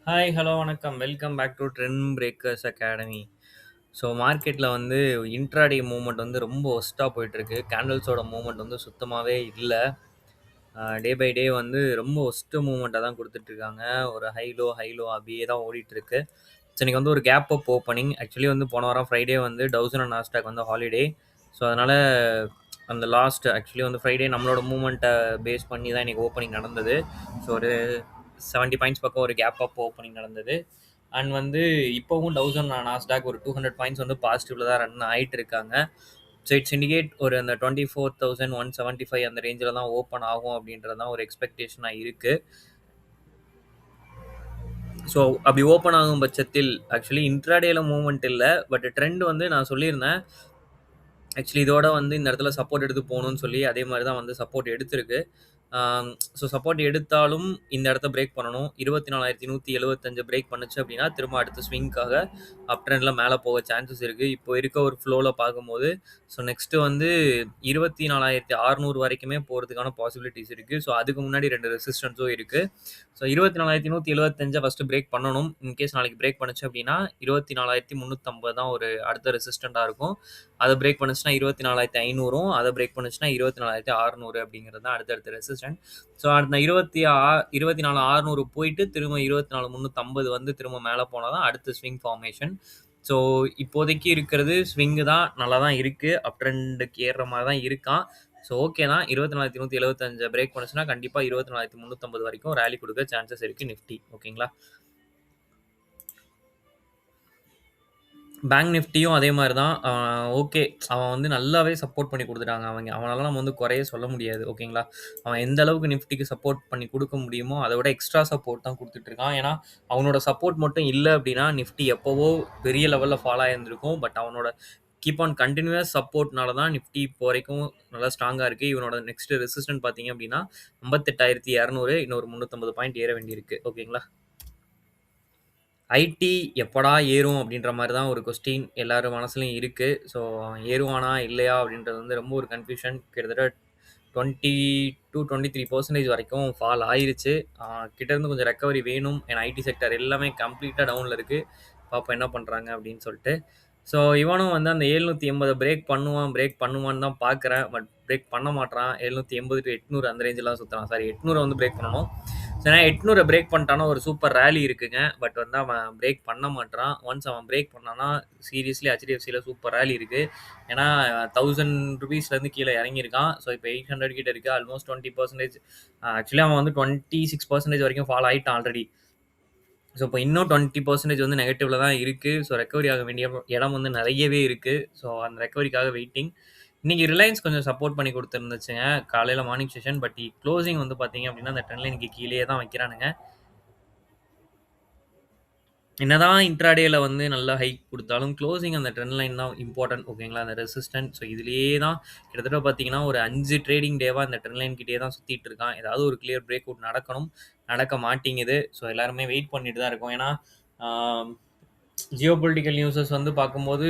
Hi, hello, வணக்கம். Welcome back to trend breakers academy. So மார்க்கெட்டில் வந்து இன்ட்ராடே மூவ்மெண்ட் வந்து ரொம்ப ஒஸ்ட்டாக போயிட்டுருக்கு. கேண்டல்ஸோட மூவ்மெண்ட் வந்து சுத்தமாகவே இல்லை. டே பை டே வந்து ரொம்ப ஒஸ்ட்டு மூவ்மெண்ட்டாக தான் கொடுத்துட்ருக்காங்க. ஒரு ஹை லோ அப்படியே தான் ஓடிட்டுருக்கு. ஸோ இன்றைக்கி வந்து ஒரு கேப் அப் ஓப்பனிங். ஆக்சுவலி வந்து போன வாரம் ஃப்ரைடே வந்து டவுசன் அண்ட் நாஸ்டாக் வந்து ஹாலிடே. ஸோ அதனால் அந்த லாஸ்ட் ஆக்சுவலி வந்து ஃப்ரைடே நம்மளோட மூவ்மெண்ட்டை பேஸ் பண்ணி தான் இன்றைக்கி ஓப்பனிங் நடந்தது. ஸோ ஒரு 70 பாயிண்ட்ஸ் பக்கம் ஒரு கேப் அப் ஓப்பனிங் நடந்தது. அண்ட் வந்து இப்போவும் டவுசன் நாஸ்டாக் ஒரு 200 பாயிண்ட்ஸ் வந்து பாசிட்டிவ்ல தான் ரன் ஆகிட்டு இருக்காங்க. ஸோ இட்ஸ் இண்டிகேட் ஒரு அந்த 24,175 அந்த ரேஞ்சில் தான் ஓப்பன் ஆகும் அப்படின்றது தான் ஒரு எக்ஸ்பெக்டேஷனாக இருக்குது. ஸோ அப்படி ஓப்பன் ஆகும் பட்சத்தில் ஆக்சுவலி இன்ட்ராடேல மூவ்மெண்ட் இல்லை, பட் ட்ரெண்ட் வந்து நான் சொல்லியிருந்தேன். ஆக்சுவலி இதோட வந்து இந்த இடத்துல சப்போர்ட் எடுத்து போகணும்னு சொல்லி அதே மாதிரி தான் வந்து சப்போர்ட் எடுத்திருக்கு. ஸோ சப்போர்ட் எடுத்தாலும் இந்த இடத்த பிரேக் பண்ணணும். 24,175 பிரேக் பண்ணுச்சு அப்படின்னா திரும்ப அடுத்த ஸ்விங்காக அப் ட்ரெண்டில் மேலே போக சான்சஸ் இருக்குது. இப்போ இருக்க ஒரு ஃப்ளோவில் பார்க்கும்போது ஸோ நெக்ஸ்ட்டு வந்து 24,600 வரைக்குமே போகிறதுக்கான பாசிபிலிட்டிஸ் இருக்குது. ஸோ அதுக்கு முன்னாடி 2 ரெசிஸ்டன்ஸும் இருக்குது. ஸோ 24,175 ஃபஸ்ட்டு பிரேக் பண்ணணும். இன்கேஸ் நாளைக்கு பிரேக் பண்ணுச்சு அப்படின்னா 24,350 தான் ஒரு அடுத்த ரெசிஸ்டண்ட்டாக இருக்கும். அதை பிரேக் பண்ணுச்சுன்னா 24,500ம், அதை பிரேக் பண்ணுச்சுன்னா 24,600 அப்படிங்கிறது தான் அடுத்தடுத்த ரெசிஸ்டன்ட். ஸோ அந்த 24,600 போயிட்டு திரும்ப 24,350 வந்து திரும்ப மேலே போனால் தான் அடுத்த ஸ்விங் ஃபார்மேஷன். ஸோ இப்போதைக்கு இருக்கிறது ஸ்விங்கு தான், நல்லா தான் இருக்குது, அப் ட்ரெண்டுக்கு ஏறுற மாதிரி தான் இருக்கான். ஸோ ஓகே தான். 24,175 பிரேக் பண்ணுச்சுன்னா கண்டிப்பாக 24,350 வரைக்கும் ரேலி கொடுக்க சான்சஸ் இருக்குது நிஃப்டி. ஓகேங்களா? பேங்க் நிஃப்டியும் அதே மாதிரி தான். ஓகே, அவன் வந்து நல்லாவே சப்போர்ட் பண்ணி கொடுத்துட்டாங்க. அவனால நம்ம வந்து குறைய சொல்ல முடியாது. ஓகேங்களா? அவன் எந்த அளவுக்கு நிஃப்டிக்கு சப்போர்ட் பண்ணி கொடுக்க முடியுமோ அதை விட எக்ஸ்ட்ரா சப்போர்ட் தான் கொடுத்துட்ருக்கான். ஏன்னா அவனோட சப்போர்ட் மட்டும் இல்லை அப்படின்னா நிஃப்டி எப்போவோ பெரிய லெவலில் ஃபாலோ ஆயிருந்திருக்கும். பட் அவனோட கீப் ஆன் கண்டினியூஸ் சப்போர்ட்னால தான் நிஃப்டி இப்போ வரைக்கும் நல்லா ஸ்ட்ராங்காக இருக்குது. இவனோட நெக்ஸ்ட் ரெசிஸ்டன்ட் பார்த்தீங்க அப்படின்னா 58,200, இன்னொரு 350 பாயிண்ட் ஏற வேண்டியிருக்கு. ஓகேங்களா? ஐடி எப்படா ஏறும் அப்படின்ற மாதிரி தான் ஒரு கொஸ்டின் எல்லாரும் மனசுலையும் இருக்குது. ஸோ ஏறுவானா இல்லையா அப்படின்றது வந்து ரொம்ப ஒரு கன்ஃபியூஷன். கிட்டத்தட்ட 20-23% வரைக்கும் ஃபால் ஆயிருச்சு. கிட்டேருந்து கொஞ்சம் ரெக்கவரி வேணும். ஏன்னா ஐடி செக்டர் எல்லாமே கம்ப்ளீட்டாக டவுனில் இருக்குது. பார்ப்போம் என்ன பண்ணுறாங்க அப்படின்னு சொல்லிட்டு. ஸோ இவனும் வந்து அந்த 780 பிரேக் பண்ணுவான்னு தான் பார்க்குறேன். பட் பிரேக் பண்ண மாட்டான். 780 to 800 அந்த ரேஞ்செலாம் சுற்றுறான். சாரி, 800 வந்து பிரேக் பண்ணணும். ஸோ ஏன்னா 800 பிரேக் பண்ணிட்டானா ஒரு சூப்பர் ரேலி இருக்குங்க. பட் வந்து அவன் பிரேக் பண்ண மாட்டான். ஒன்ஸ் அவன் பிரேக் பண்ணானா சீரியஸ்லி ஹெச்டிஎஃப்சியில் சூப்பர் ரேலி இருக்குது. ஏன்னா 1000 ருபீஸ்லேருந்து கீழே இறங்கியிருக்கான். ஸோ இப்போ 800 கிட்ட இருக்குது. ஆல்மோஸ்ட் 20%. ஆக்சுவலி அவன் வந்து 26% வரைக்கும் ஃபால் ஆகிட்டான் ஆல்ரெடி. ஸோ இப்போ இன்னும் 20% வந்து நெகட்டிவ்ல தான் இருக்குது. ஸோ ரெக்கவரி ஆக வேண்டிய இடம் வந்து நிறையவே இருக்குது. ஸோ அந்த ரெக்கவரிக்காக வெயிட்டிங். இன்றைக்கி ரிலையன்ஸ் கொஞ்சம் சப்போர்ட் பண்ணி கொடுத்துருந்துச்சுங்க காலையில் மார்னிங் செஷன். பட் க்ளோசிங் வந்து பார்த்தீங்க அப்படின்னா அந்த ட்ரெண்ட் லைனுக்கு கீழே தான் வைக்கிறானுங்க. என்னதான் இன்ட்ராடேல வந்து நல்ல ஹைக் கொடுத்தாலும் க்ளோசிங் அந்த ட்ரெண்ட் லைன் தான் இம்பார்ட்டன்ட். ஓகேங்களா? அந்த ரெசிஸ்டன்ட். ஸோ இதுலேயே தான் கிட்டத்தட்ட பார்த்தீங்கன்னா ஒரு 5 ட்ரேடிங் டேவாக இந்த ட்ரெண்ட் லைன் கிட்டே தான் சுற்றிட்டு இருக்கான். ஏதாவது ஒரு கிளியர் பிரேக் அவுட் நடக்கணும், நடக்க மாட்டேங்குது. ஸோ எல்லாருமே வெயிட் பண்ணிட்டு தான் இருக்கோம். ஏன்னா ஜியோ பொலிட்டிக்கல் நியூஸஸ் வந்து பார்க்கும்போது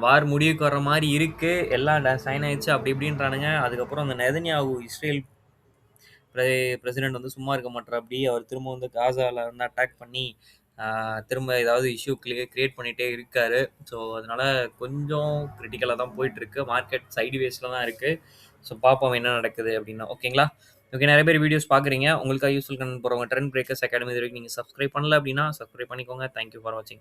வார் முடிவுக்கு வர்ற மாதிரி இருக்குது. எல்லாம் சைன் ஆயிடுச்சு அப்படி இப்படின்றானுங்க. அதுக்கப்புறம் அந்த நெதன்யாகு இஸ்ரேல் பிரசிடென்ட் வந்து சும்மா இருக்க மாட்டார். அவர் திரும்ப வந்து காசாவில் வந்து அட்டாக் பண்ணி திரும்ப ஏதாவது இஷ்யூ கிரியேட் பண்ணிகிட்டே இருக்கார். ஸோ அதனால் கொஞ்சம் கிரிட்டிக்கலாக தான் போயிட்டுருக்கு. மார்க்கெட் சைடு வேஸில் தான் இருக்குது. ஸோ பார்ப்போம் என்ன நடக்குது அப்படின்னா. ஓகேங்களா? ஓகே, நிறைய பேர் வீடியோஸ் பார்க்குறீங்க. உங்களுக்காக யூஸ்ஃபுல் கண்டென்ட் போகிறவங்க ட்ரெண்ட் பிரேக்கர்ஸ் அகாடமி இது வரைக்கும் நீங்கள் சப்ஸ்கிரைப் பண்ணல அப்படின்னா சப்ஸ்கிரைப் பண்ணிக்கோங்க. தேங்க்யூ ஃபார் வாட்சிங்.